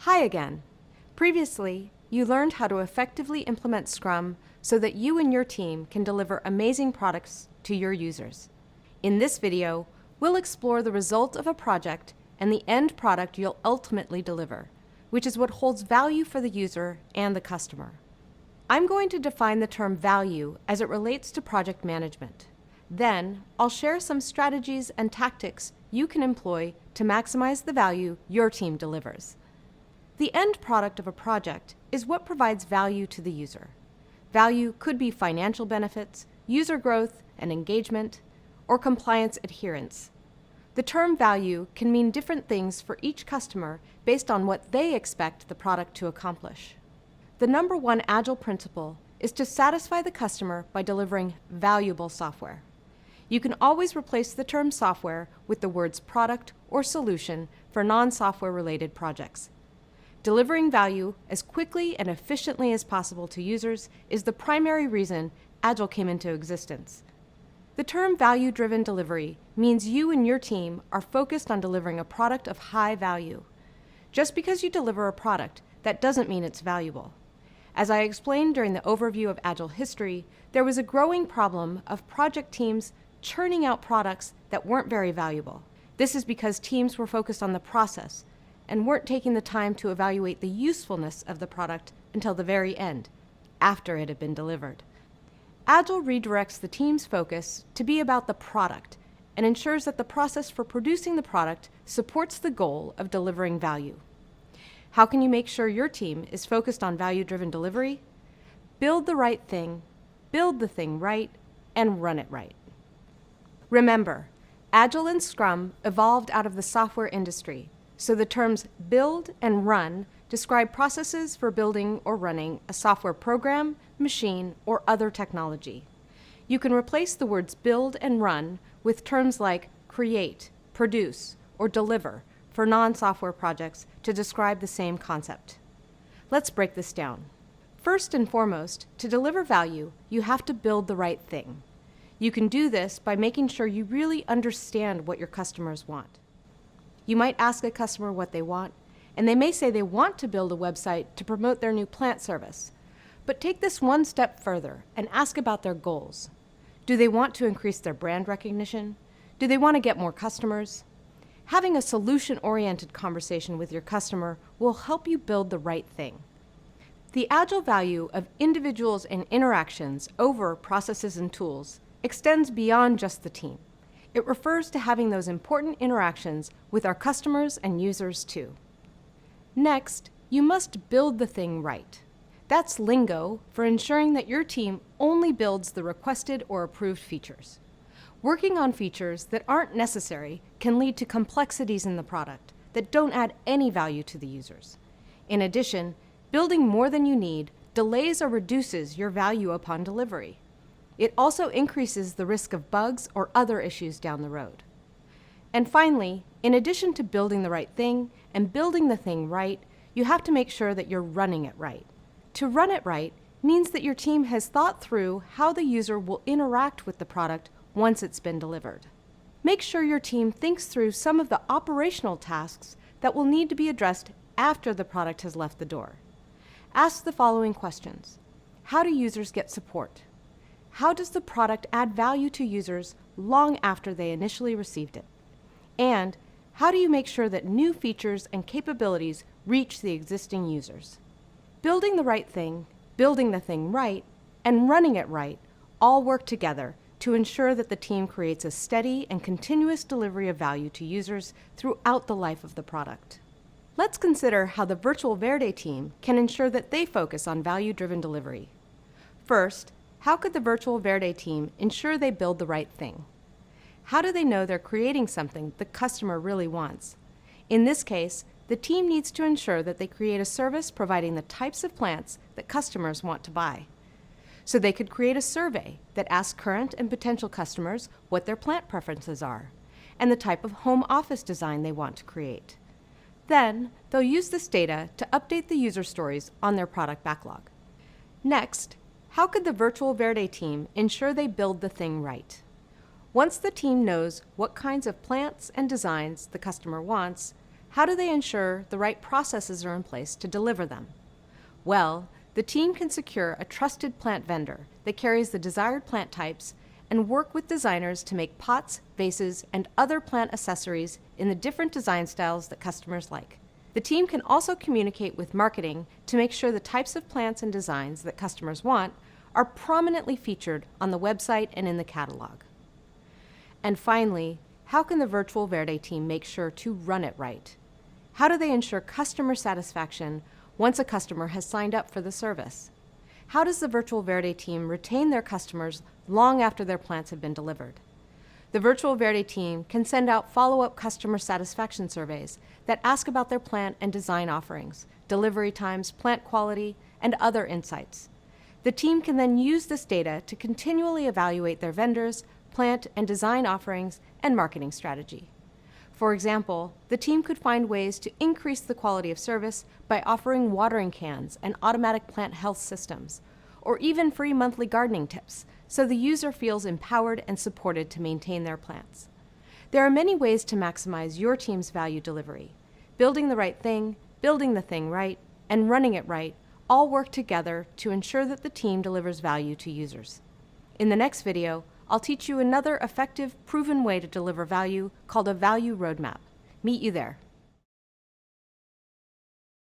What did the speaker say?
Hi again. Previously, you learned how to effectively implement Scrum so that you and your team can deliver amazing products to your users. In this video, we'll explore the result of a project and the end product you'll ultimately deliver, which is what holds value for the user and the customer. I'm going to define the term value as it relates to project management. Then, I'll share some strategies and tactics you can employ to maximize the value your team delivers. The end product of a project is what provides value to the user. Value could be financial benefits, user growth and engagement, or compliance adherence. The term value can mean different things for each customer based on what they expect the product to accomplish. The number one Agile principle is to satisfy the customer by delivering valuable software. You can always replace the term software with the words product or solution for non-software related projects. Delivering value as quickly and efficiently as possible to users is the primary reason Agile came into existence. The term value-driven delivery means you and your team are focused on delivering a product of high value. Just because you deliver a product, that doesn't mean it's valuable. As I explained during the overview of Agile history, there was a growing problem of project teams churning out products that weren't very valuable. This is because teams were focused on the process and weren't taking the time to evaluate the usefulness of the product until the very end, after it had been delivered. Agile redirects the team's focus to be about the product and ensures that the process for producing the product supports the goal of delivering value. How can you make sure your team is focused on value-driven delivery? Build the right thing, build the thing right, and run it right. Remember, Agile and Scrum evolved out of the software industry, so the terms build and run describe processes for building or running a software program, machine, or other technology. You can replace the words build and run with terms like create, produce, or deliver for non-software projects to describe the same concept. Let's break this down. First and foremost, to deliver value, you have to build the right thing. You can do this by making sure you really understand what your customers want. You might ask a customer what they want, and they may say they want to build a website to promote their new plant service. But take this one step further and ask about their goals. Do they want to increase their brand recognition? Do they want to get more customers? Having a solution-oriented conversation with your customer will help you build the right thing. The Agile value of individuals and interactions over processes and tools extends beyond just the team. It refers to having those important interactions with our customers and users too. Next, you must build the thing right. That's lingo for ensuring that your team only builds the requested or approved features. Working on features that aren't necessary can lead to complexities in the product that don't add any value to the users. In addition, building more than you need delays or reduces your value upon delivery. It also increases the risk of bugs or other issues down the road. And finally, in addition to building the right thing and building the thing right, you have to make sure that you're running it right. To run it right means that your team has thought through how the user will interact with the product once it's been delivered. Make sure your team thinks through some of the operational tasks that will need to be addressed after the product has left the door. Ask the following questions. How do users get support? How does the product add value to users long after they initially received it? And how do you make sure that new features and capabilities reach the existing users? Building the right thing, building the thing right, and running it right all work together to ensure that the team creates a steady and continuous delivery of value to users throughout the life of the product. Let's consider how the Virtual Verde team can ensure that they focus on value-driven delivery. First, how could the Virtual Verde team ensure they build the right thing? How do they know they're creating something the customer really wants? In this case, the team needs to ensure that they create a service providing the types of plants that customers want to buy. So they could create a survey that asks current and potential customers what their plant preferences are and the type of home office design they want to create. Then, they'll use this data to update the user stories on their product backlog. Next, how could the Virtual Verde team ensure they build the thing right? Once the team knows what kinds of plants and designs the customer wants, how do they ensure the right processes are in place to deliver them? Well, the team can secure a trusted plant vendor that carries the desired plant types and work with designers to make pots, vases, and other plant accessories in the different design styles that customers like. The team can also communicate with marketing to make sure the types of plants and designs that customers want are prominently featured on the website and in the catalog. And finally, how can the Virtual Verde team make sure to run it right? How do they ensure customer satisfaction once a customer has signed up for the service? How does the Virtual Verde team retain their customers long after their plants have been delivered? The Virtual Verde team can send out follow-up customer satisfaction surveys that ask about their plant and design offerings, delivery times, plant quality, and other insights. The team can then use this data to continually evaluate their vendors, plant and design offerings, and marketing strategy. For example, the team could find ways to increase the quality of service by offering watering cans and automatic plant health systems, or even free monthly gardening tips, so the user feels empowered and supported to maintain their plants. There are many ways to maximize your team's value delivery. Building the right thing, building the thing right, and running it right all work together to ensure that the team delivers value to users. In the next video, I'll teach you another effective, proven way to deliver value called a value roadmap. Meet you there.